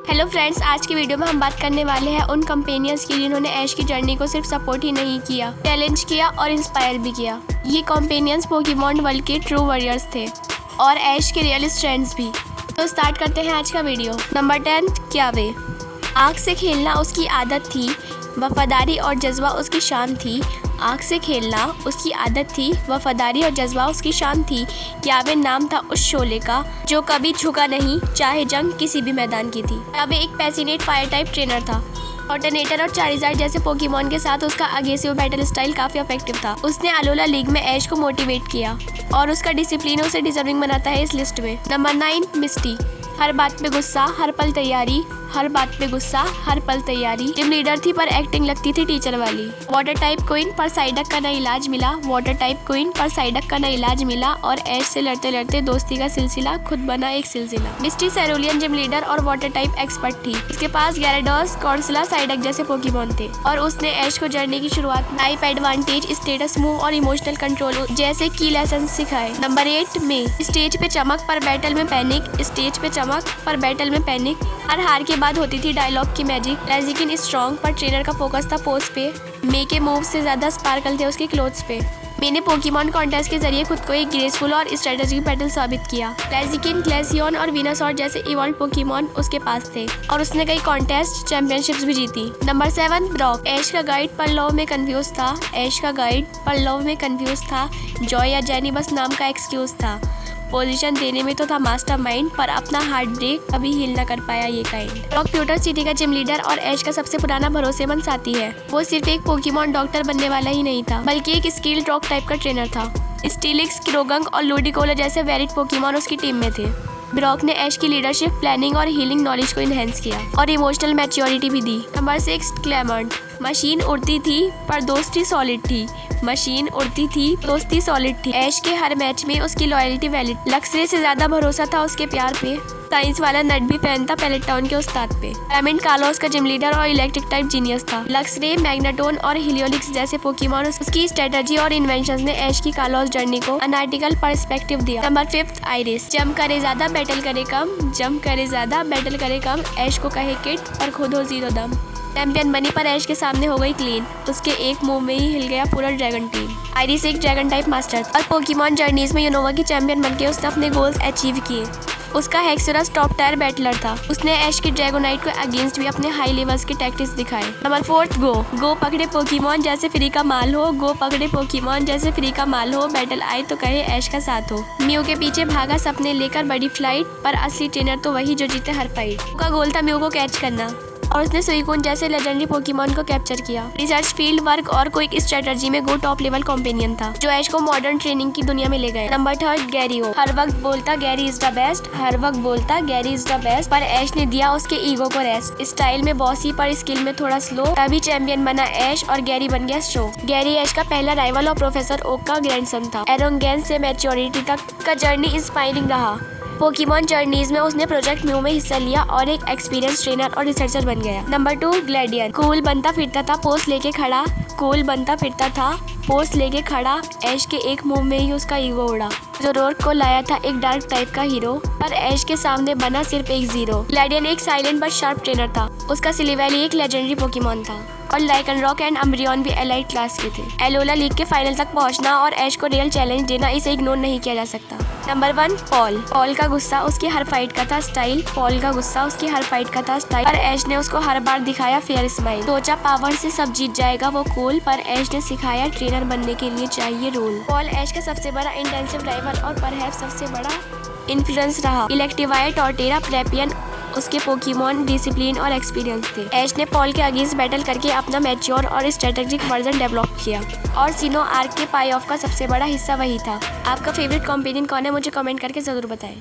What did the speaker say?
Hello friends, आज की video में हम बात करने वाले हैं उन कंपेनियंस की जिन्होंने ऐश की जर्नी को सिर्फ सपोर्ट ही नहीं किया, चैलेंज किया और इंस्पायर भी किया। ये कंपेनियंस पोकेमॉन वर्ल्ड के ट्रू वॉरियर्स थे और ऐश के रियल फ्रेंड्स भी। तो स्टार्ट करते हैं आज का वीडियो। नंबर 10, क्यावे। आग से खेलना उसकी आदत थी, वफादारी और जज्बा उसकी शान थी। आग से खेलना उसकी आदत थी, वफादारी और जज्बा उसकी शान थी। क्यावे नाम था उस शोले का जो कभी झुका नहीं, चाहे जंग किसी भी मैदान की थी। क्यावे एक पैसिनेट फायर टाइप ट्रेनर था। ऑल्टरनेटर और चारिज़ार्ड जैसे पोकेमॉन के साथ उसका अग्रेसिव बैटल स्टाइल काफी इफेक्टिव था। उसने अलोला लीग में ऐश को मोटिवेट किया और उसका डिसिप्लिन उसे डिजर्विंग बनाता है इस लिस्ट में। नंबर 9, मिस्टी। हर बात पे गुस्सा, हर पल तैयारी। हर बात पे गुस्सा, हर पल तैयारी। जिम लीडर थी पर एक्टिंग लगती थी टीचर वाली। वाटर टाइप क्वीन पर साइडक का नया इलाज मिला। वाटर टाइप क्वीन पर साइडक का नया इलाज मिला और ऐश से लड़ते लड़ते दोस्ती का सिलसिला खुद बना एक सिलसिला। मिस्टी सेरोलियन जिम लीडर और वाटर टाइप एक्सपर्ट थी। उसके पास गैराडोस, कॉर्सला, साइडक जैसे पोकेमॉन थे और उसने ऐश को जर्नी की शुरुआत में टाइप एडवांटेज, स्टेटस मूव और इमोशनल कंट्रोल जैसे की लेसन सिखाए। नंबर 8, मे। स्टेज पे चमक पर बैटल में पैनिक। स्टेज पे चमक पर बैटल में पैनिक। हर हार के बाद होती थी डायलॉग की मैजिक। ब्लाज़िकिन स्ट्रॉन्ग पर ट्रेनर का फोकस था पोज पे। मे के मूव से ज्यादा स्पार्कल थे उसके क्लोथ्स पे। मैंने पोकेमॉन कॉन्टेस्ट के जरिए खुद को एक ग्रेसफुल और स्ट्रेटेजिक बैटल साबित किया। ब्लाज़िकिन, ग्लेसियन और विनासॉर जैसे इवॉल्व पोकेमॉन उसके पास थे और उसने कई कॉन्टेस्ट चैंपियनशिप्स भी जीती। Number 7, Brock. ऐश का गाइड पर लव में कंफ्यूज था। ऐश का गाइड पर लव में कंफ्यूज था। जॉय या जेनी बस नाम का एक्सक्यूज था। पोजीशन देने में तो था मास्टरमाइंड, पर अपना हार्ट ब्रेक कभी हील न कर पाया ये काइंड। ब्रॉक प्यूटर सिटी का जिम लीडर और ऐश का सबसे पुराना भरोसेमंद साथी है। वो सिर्फ एक पोकेमॉन डॉक्टर बनने वाला ही नहीं था, बल्कि एक स्किल्ड रॉक टाइप का ट्रेनर था। स्टीलिक्स, क्रोगंक और लूडिकोला जैसे वेरिड पोकेमॉन उसकी टीम में थे। ब्रॉक ने ऐश की लीडरशिप, प्लानिंग और हीलिंग नॉलेज को इनहेंस किया और इमोशनल मैच्योरिटी भी दी। Number 6, claimant. मशीन उड़ती थी पर दोस्ती सॉलिड थी। मशीन उड़ती थी, दोस्ती सॉलिड थी। ऐश के हर मैच में उसकी लॉयल्टी वैलिड। लक्सरे से ज्यादा भरोसा था उसके प्यार पे। साइंस वाला नट भी पहनता पैलेट टाउन के उस्ताद पे। डायमंड कार्लोस का जिम लीडर और इलेक्ट्रिक टाइप जीनियस था। लक्सरे, मैग्नेटोन और हिलियोलिक्स जैसे पोकेमॉन उसकी स्ट्रेटजी और इन्वेंशंस ने ऐश की कार्लोस जर्नी को अनार्टिकल पर्सपेक्टिव दिया। Number 5, iris. जंप करे ज्यादा, बैटल करे कम। जंप करे ज्यादा, बैटल करे कम। ऐश को कहे किट और खुद हो जीरो दम। चैंपियन बनी पर ऐश के सामने हो गई क्लीन। उसके एक मूव में ही हिल गया पूरा ड्रैगन टीम। आइरिस एक ड्रैगन टाइप मास्टर और पोकेमॉन जर्नीज में यूनोवा की चैंपियन बनके उसने अपने गोल्स अचीव किए। उसका हेक्सरस टॉप टायर बैटलर था। उसने ऐश की ड्रैगोनाइट को अगेंस्ट भी अपने हाई लेवल्स के टैक्टिक्स दिखाए। नंबर 4, गो। गो पकड़े पोकेमॉन जैसे फ्री का माल हो। गो पकड़े पोकेमॉन जैसे फ्री का माल हो। बैटल आए तो कहे ऐश का साथ हो। म्यू के पीछे भागा सपने लेकर बड़ी फ्लाइट, पर असली ट्रेनर तो वही जो जीते हर फाइट। उसका गोल था म्यू को कैच करना और उसने सुइकुन जैसे लेजेंडरी पोकेमॉन को कैप्चर किया। रिसर्च, फील्ड वर्क और क्विक स्ट्रेटजी में गो टॉप लेवल कॉम्पेनियन था जो ऐश को मॉडर्न ट्रेनिंग की दुनिया में ले गए। नंबर 3, गैरीओ। हर वक्त बोलता गैरी इज द बेस्ट। हर वक्त बोलता गैरी इज द बेस्ट, पर ऐश ने दिया उसके ईगो को रेस्ट। स्टाइल में बॉसी पर स्किल में थोड़ा स्लो, तभी चैंपियन बना ऐश और गैरी बन गया शो। गैरी ऐश का पहला राइवल और प्रोफेसर ओक का ग्रैंडसन था। एरोगेंस से मैच्योरिटी तक का जर्नी इंस्पायरिंग रहा। पोकेमॉन जर्नीज में उसने प्रोजेक्ट म्यू में हिस्सा लिया और एक एक्सपीरियंस ट्रेनर और रिसर्चर बन गया। नंबर 2, ग्लैडियन। कूल बनता फिरता था, पोस्ट लेके खड़ा। कूल बनता फिरता था, पोस्ट लेके खड़ा। ऐश के एक मूव में ही उसका ईगो उड़ा। जो रोर्क को लाया था एक डार्क टाइप का हीरो, पर ऐश के सामने बना सिर्फ एक जीरो। ग्लैडियन एक साइलेंट बट शार्प ट्रेनर था। उसका सिलिवैली एक लेजेंडरी पोकेमॉन था और लाइकनरॉक एंड अम्ब्रियन भी एलाइट क्लास के थे। एलोला लीग के फाइनल तक पहुंचना और ऐश को रियल चैलेंज देना, इसे इग्नोर नहीं किया जा सकता। Number 1, Paul. पॉल का गुस्सा उसकी हर फाइट का था स्टाइल। पॉल का गुस्सा उसकी हर फाइट का था स्टाइल, पर ऐश ने उसको हर बार दिखाया फेयर स्माइल। सोचा पावर से सब जीत जाएगा वो कूल, पर ऐश ने सिखाया ट्रेनर बनने के लिए चाहिए रूल। पॉल ऐश का सबसे बड़ा इंटेंसिव राइवल और परहैप्स सबसे बड़ा इन्फ्लुएंस रहा। इलेक्ट्रीवायर, टॉर्टेरा, प्रेपियन उसके पोकेमॉन डिसिप्लिन और एक्सपीरियंस थे। ऐश ने पॉल के अगेंस्ट बैटल करके अपना मैच्योर और स्ट्रेटेजिक वर्जन डेवलप किया और सीनो आर्क के पाई ऑफ का सबसे बड़ा हिस्सा वही था। आपका फेवरेट कॉम्पेनियन कौन है, मुझे कमेंट करके जरूर बताएं।